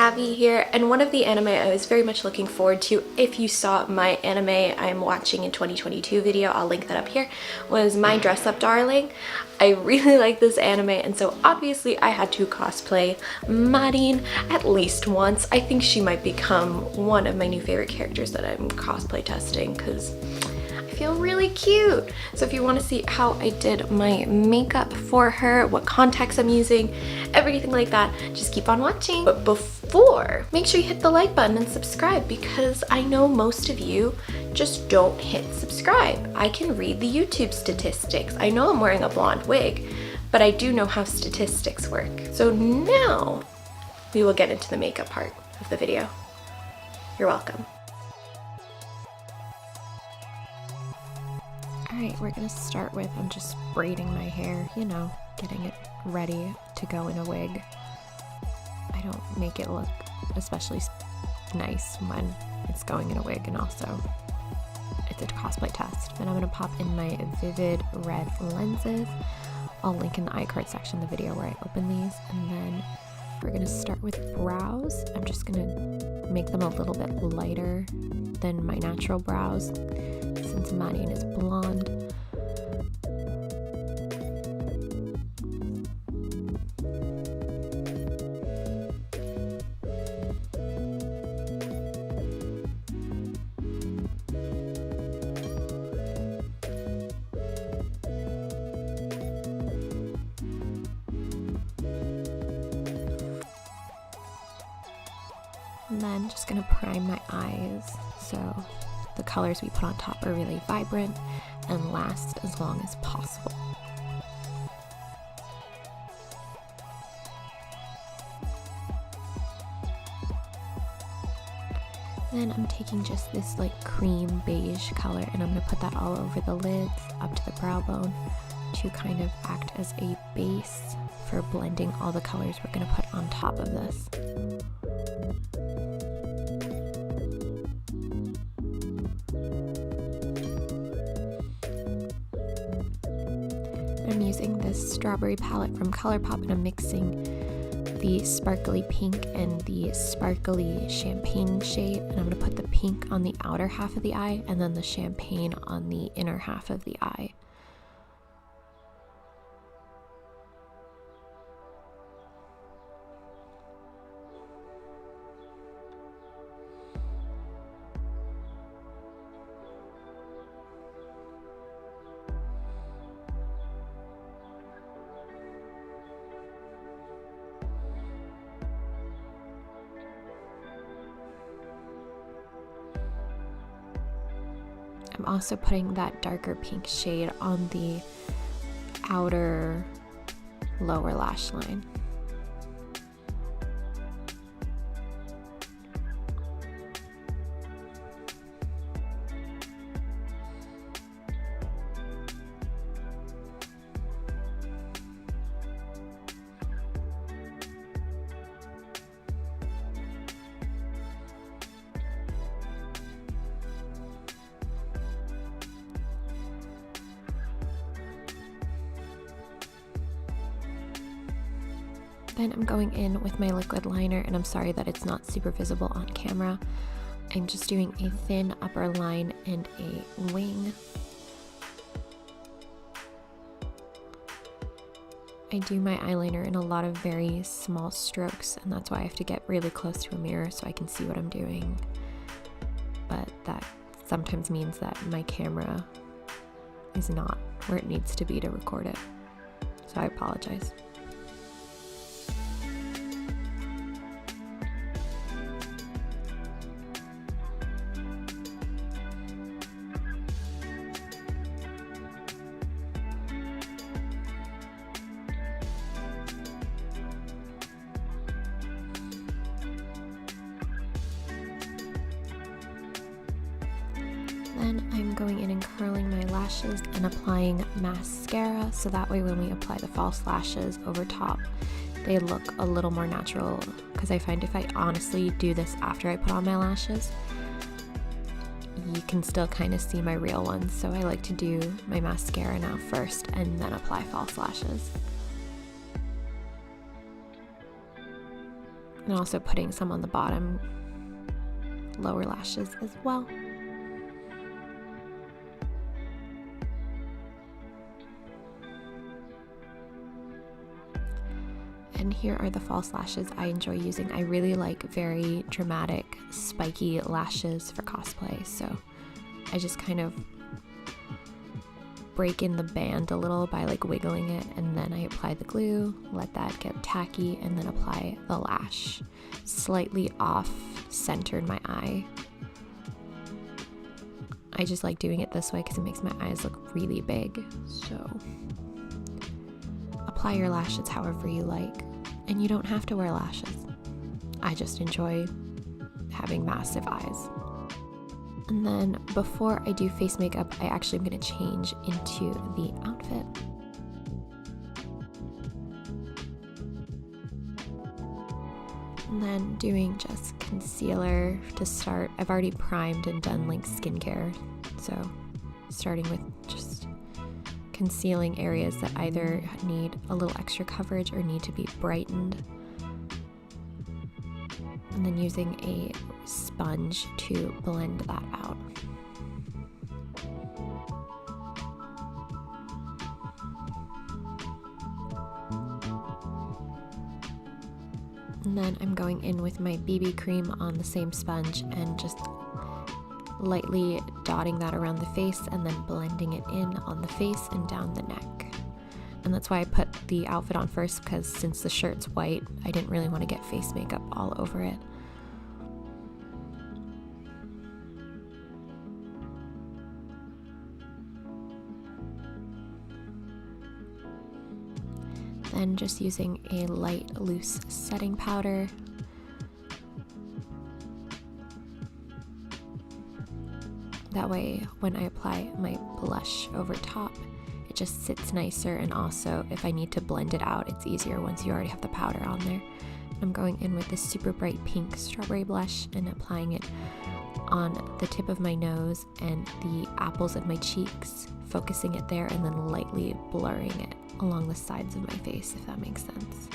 Gabby here, and one of the anime I was very much looking forward to, if you saw my anime I'm watching in 2022 video, I'll link that up here, was My Dress Up Darling. I really like this anime, and so obviously I had to cosplay Marin at least once. I think she might become one of my new favorite characters that I'm cosplay testing because I feel really cute. So if you want to see how I did my makeup for her, what contacts I'm using, everything like that, just keep on watching. But before, make sure you hit the like button and subscribe, because I know most of you just don't hit subscribe. I can read the YouTube statistics. I know I'm wearing a blonde wig, but I do know how statistics work. So now we will get into the makeup part of the video. You're welcome. Alright, we're gonna start with, I'm just braiding my hair, you know, getting it ready to go in a wig. I don't make it look especially nice when it's going in a wig, and also it's a cosplay test. Then I'm gonna pop in my vivid red lenses. I'll link in the iCard section of the video where I open these, and then we're gonna start with brows. I'm just gonna make them a little bit lighter than my natural brows, since Marin is blonde. And then just gonna prime my eyes so the colors we put on top are really vibrant and last as long as possible. Then I'm taking just this like cream beige color, and I'm gonna put that all over the lids up to the brow bone to kind of act as a base for blending all the colors we're gonna put on top of this. I'm using this strawberry palette from Colourpop, and I'm mixing the sparkly pink and the sparkly champagne shade, and I'm going to put the pink on the outer half of the eye and then the champagne on the inner half of the eye. I'm also putting that darker pink shade on the outer lower lash line. Then I'm going in with my liquid liner, and I'm sorry that it's not super visible on camera. I'm just doing a thin upper line and a wing. I do my eyeliner in a lot of very small strokes, and that's why I have to get really close to a mirror so I can see what I'm doing. But that sometimes means that my camera is not where it needs to be to record it. So I apologize. Then I'm going in and curling my lashes and applying mascara, so that way when we apply the false lashes over top, they look a little more natural, because I find if I honestly do this after I put on my lashes, you can still kind of see my real ones. So I like to do my mascara now first and then apply false lashes. And also putting some on the bottom lower lashes as well. And here are the false lashes I enjoy using. I really like very dramatic, spiky lashes for cosplay, so I just kind of break in the band a little by like wiggling it, and then I apply the glue, let that get tacky, and then apply the lash. Slightly off centered my eye. I just like doing it this way because it makes my eyes look really big. So apply your lashes however you like, and you don't have to wear lashes. I just enjoy having massive eyes. And then before I do face makeup, I actually am going to change into the outfit. And then doing just concealer to start. I've already primed and done like skincare, so starting with just concealing areas that either need a little extra coverage or need to be brightened. And then using a sponge to blend that out. And then I'm going in with my BB cream on the same sponge and just lightly dotting that around the face and then blending it in on the face and down the neck. And that's why I put the outfit on first, because since the shirt's white, I didn't really want to get face makeup all over it. Then just using a light loose setting powder. That way when I apply my blush over top, it just sits nicer, and also if I need to blend it out, it's easier once you already have the powder on there. I'm going in with this super bright pink strawberry blush and applying it on the tip of my nose and the apples of my cheeks, focusing it there and then lightly blurring it along the sides of my face, if that makes sense.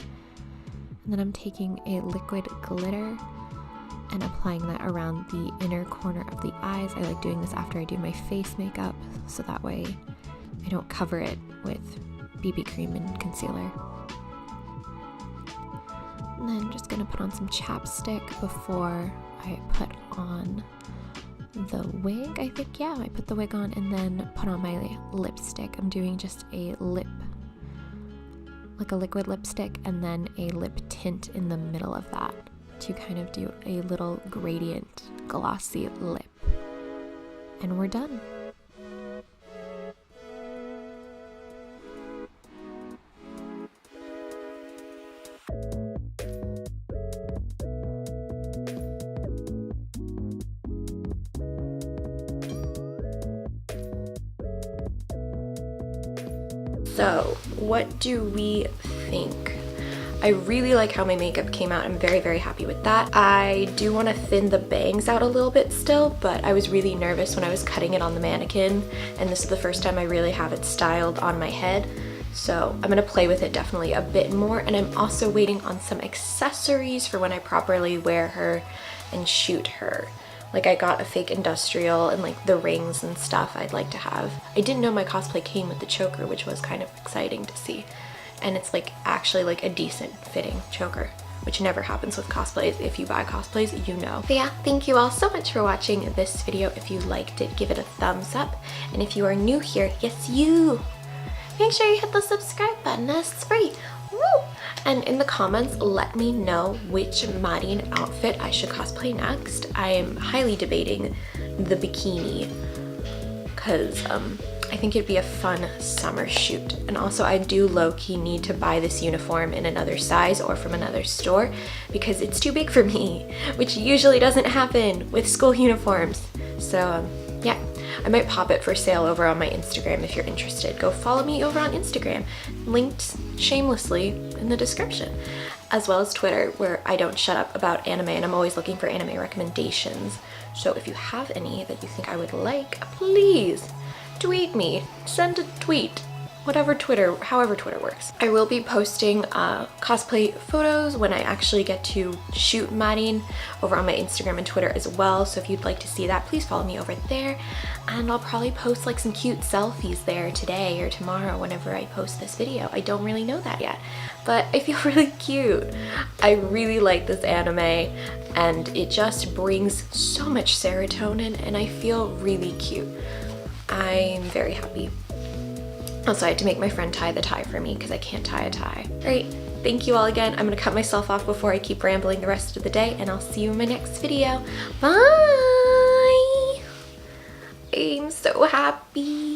And then I'm taking a liquid glitter and applying that around the inner corner of the eyes. I like doing this after I do my face makeup, so that way I don't cover it with BB cream and concealer. And then I'm just gonna put on some chapstick before I put on the wig. I think, yeah, I put the wig on and then put on my lipstick. I'm doing just a lip, like a liquid lipstick, and then a lip tint in the middle of that to kind of do a little gradient glossy lip. And we're done. So, what do we think? I really like how my makeup came out. I'm very, very happy with that. I do want to thin the bangs out a little bit still, but I was really nervous when I was cutting it on the mannequin, and this is the first time I really have it styled on my head. So I'm gonna play with it definitely a bit more, and I'm also waiting on some accessories for when I properly wear her and shoot her. Like I got a fake industrial and like the rings and stuff I'd like to have. I didn't know my cosplay came with the choker, which was kind of exciting to see. And it's like actually like a decent fitting choker, which never happens with cosplays. If you buy cosplays, you know. But yeah, thank you all so much for watching this video. If you liked it, give it a thumbs up. And if you are new here, yes you, make sure you hit the subscribe button, that's free. Woo! And in the comments, let me know which Marin outfit I should cosplay next. I am highly debating the bikini because I think it'd be a fun summer shoot. And also I do low-key need to buy this uniform in another size or from another store because it's too big for me, which usually doesn't happen with school uniforms. So yeah, I might pop it for sale over on my Instagram if you're interested. Go follow me over on Instagram, linked shamelessly in the description, as well as Twitter, where I don't shut up about anime and I'm always looking for anime recommendations. So if you have any that you think I would like, please tweet me, send a tweet. whatever Twitter, however Twitter works. I will be posting cosplay photos when I actually get to shoot Marin over on my Instagram and Twitter as well. So if you'd like to see that, please follow me over there. And I'll probably post like some cute selfies there today or tomorrow whenever I post this video. I don't really know that yet, but I feel really cute. I really like this anime and it just brings so much serotonin and I feel really cute. I'm very happy. Also, I had to make my friend tie the tie for me because I can't tie a tie. Great, thank you all again. I'm gonna cut myself off before I keep rambling the rest of the day and I'll see you in my next video. Bye! I'm so happy.